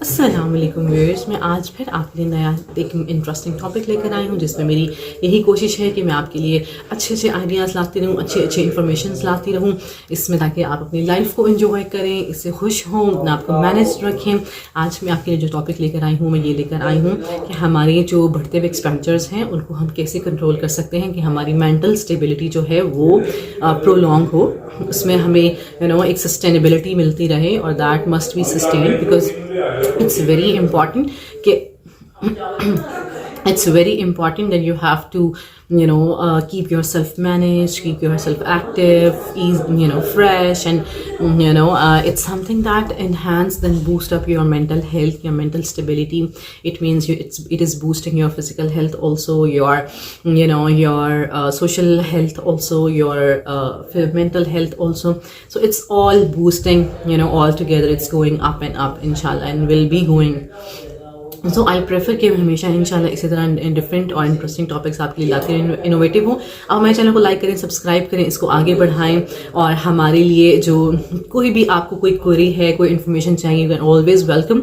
अस्सलाम वालेकुम व्यूअर्स, मैं आज फिर आपके लिए नया एक इंटरेस्टिंग टॉपिक लेकर आई हूँ जिसमें मेरी यही कोशिश है कि मैं आपके लिए अच्छे अच्छे आइडियाज़ लाती रहूँ, अच्छे अच्छे इन्फॉर्मेशन लाती रहूँ इसमें, ताकि आप अपनी लाइफ को एंजॉय करें, इससे खुश हों, अपने आप को मैनेज रखें। आज मैं आपके लिए जो टॉपिक लेकर आई हूँ, मैं ये लेकर आई हूँ कि हमारे जो बढ़ते हुए एक्सपेंडिचर्स हैं उनको हम कैसे कंट्रोल कर सकते हैं कि हमारी मेंटल स्टेबिलिटी जो है वो प्रोलॉन्ग हो, उसमें हमें एक सस्टेनेबिलिटी मिलती रहे और that must be sustain because it's very important it's very important that you have to keep yourself managed, keep yourself active, fresh, and it's something that enhance then boost up your mental health, your mental stability. It means it is boosting your physical health, also your social health, also your mental health also. So it's all boosting, all together. It's going up and up, inshallah, and will be going. So I prefer कि मैं हमेशा इंशाल्लाह इसी तरह different और interesting topics आपके लिए लाती रहूँ, इनोवेटिव हूँ। अब हमारे चैनल को लाइक करें, सब्सक्राइब करें, इसको आगे बढ़ाएं और हमारे लिए जो कोई भी आपको कोई क्वेरी है, कोई इन्फॉर्मेशन चाहिए, you can always welcome.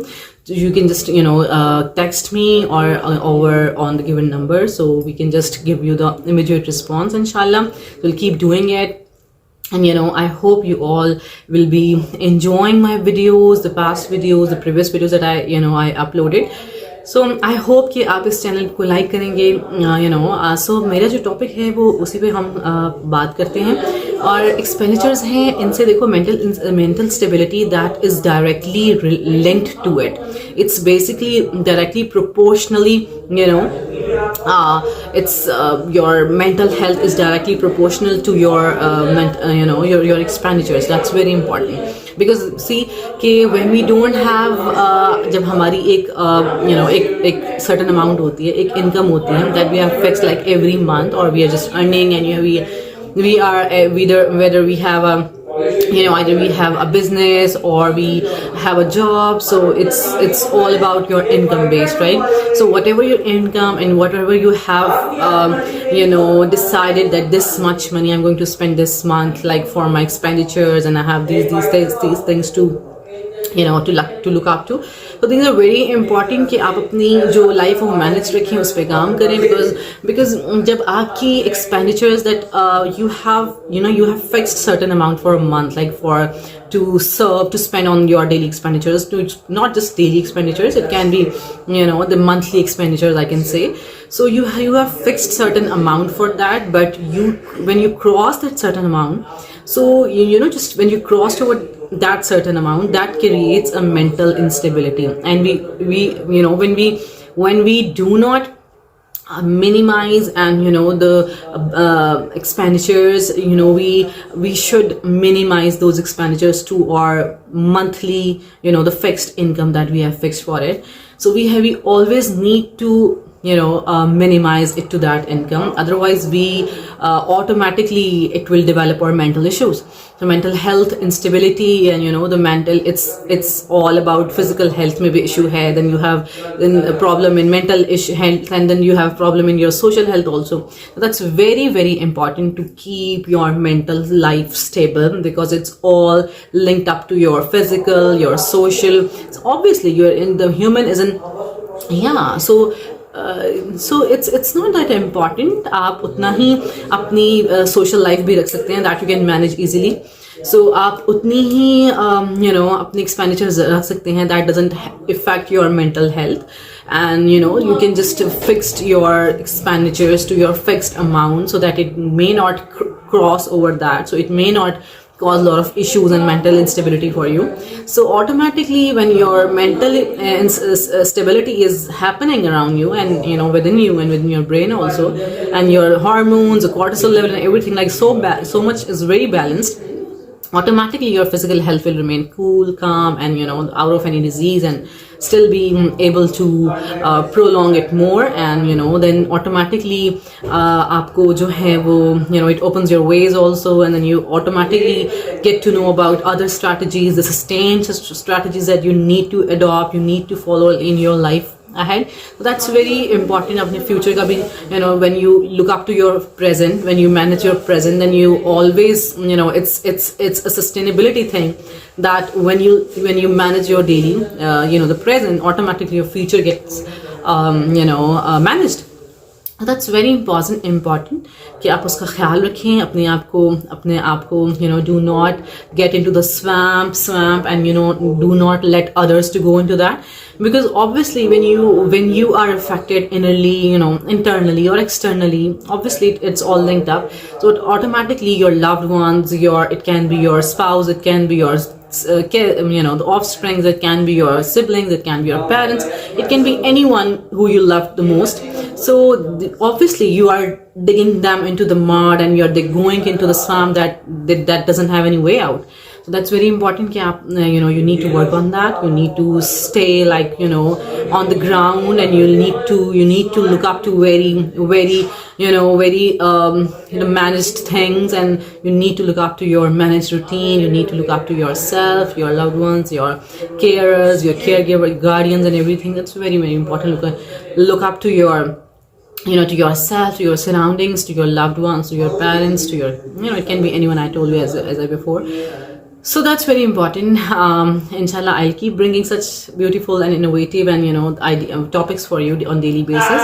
You can just text me or over on the given number, so we can just give you the immediate response, inshallah. We'll keep doing it. And I hope you all will be enjoying my videos, the past videos, the previous videos that I uploaded. So I hope कि आप इस channel को like करेंगे. So मेरा जो topic है वो उसी पे हम बात करते हैं. और एक्सपेंडिचर्स हैं, इनसे देखो mental stability that is directly linked to it. It's basically directly proportionally it's your mental health is directly proportional to your your expenditures. That's very important because see कि when we don't have जब हमारी एक certain amount होती है, एक income होती है that we have fixed like every month, or we are just earning, and we are whether we have a either we have a business or we have a job, so it's all about your income based, right? So whatever your income and whatever you have decided that this much money I'm going to spend this month, like for my expenditures, and I have these things to to look up to. So these are very important कि आप अपनी जो life को manage रखें, उस पर काम करें, because जब आपकी expenditures that you have fixed certain amount for a month, like to spend on your daily expenditures, to not just daily expenditures, it can be the monthly expenditures, I can say. So you have fixed certain amount for that, but when you cross that certain amount, so just when you cross over that certain amount, that creates a mental instability. And when we do not minimize and the expenditures, we should minimize those expenditures to our monthly the fixed income that we have fixed for it. So we always need to minimize it to that income, otherwise we automatically it will develop our mental issues. So mental health instability and the mental, it's all about physical health maybe issue hai, then you have a problem in mental health, and then you have problem in your social health also. So that's very very important to keep your mental life stable, because it's all linked up to your physical, your social. So obviously the human isn't, so it's not that important. आप उतना ही अपनी social life भी रख सकते हैं, that you can manage easily. So आप उतनी ही अपनी expenditures रख सकते हैं, that doesn't affect your mental health. And you can just fix your expenditures to your fixed amount, so that it may not cross over that, so it may not cause a lot of issues and mental instability for you. So automatically when your mental stability is happening around you, and within you and within your brain also, and your hormones, the cortisol level and everything, like so much is very balanced, automatically your physical health will remain cool, calm, and out of any disease, and still be able to prolong it more. And then automatically aapko jo hai wo it opens your ways also, and then you automatically get to know about other strategies, the sustained strategies that you need to adopt, you need to follow in your life. ahead. So that's very important. अपने future का भी, you know, when you look up to your present, when you manage your present, then you always, you know, it's a sustainability thing that when you manage your daily, you know, the present, automatically your future gets you know, managed. That's very important कि आप उसका ख्याल रखें अपने आप को you know, do not get into the swamp and, you know, do not let others to go into that, because obviously when you are affected innerly, you know, internally or externally, obviously it's all linked up. So automatically your loved ones, it can be your spouse, it can be your you know, the offspring, it can be your siblings, it can be your parents, it can be anyone who you love the most. So obviously you are digging them into the mud and they're going into the swamp that doesn't have any way out. So that's very important कि आप, you know, you need to work on that. You need to stay, like, you know, on the ground, and you need to look up to very, you know, very you know, managed things, and you need to look up to your managed routine. You need to look up to yourself, your loved ones, your carers, your caregiver, guardians, and everything. That's very, very important. Look up to your, you know, to yourself, to your surroundings, to your loved ones, to your parents, to your, you know, it can be anyone. I told you as I before. So that's very important. Inshallah, I'll keep bringing such beautiful and innovative and, you know, topics for you on daily basis,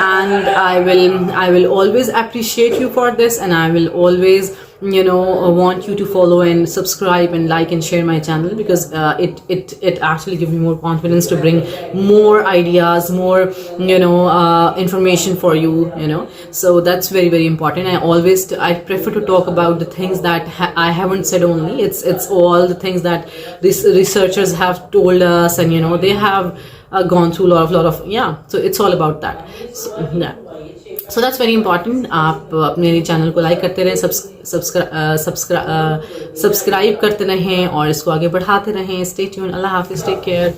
and I will always appreciate you for this, and I will always, you know, want you to follow and subscribe and like and share my channel, because it actually gives me more confidence to bring more ideas, more, you know, information for you, you know. So that's very, very important. I prefer to talk about the things that I haven't said only. It's all the things that these researchers have told us, and, you know, they have gone through a lot of yeah. So it's all about that. So, yeah. So that's very important. आप अपने channel को like करते रहें, subscribe करते रहें और इसको आगे बढ़ाते रहें. Stay tuned. Allah Hafiz. Take care.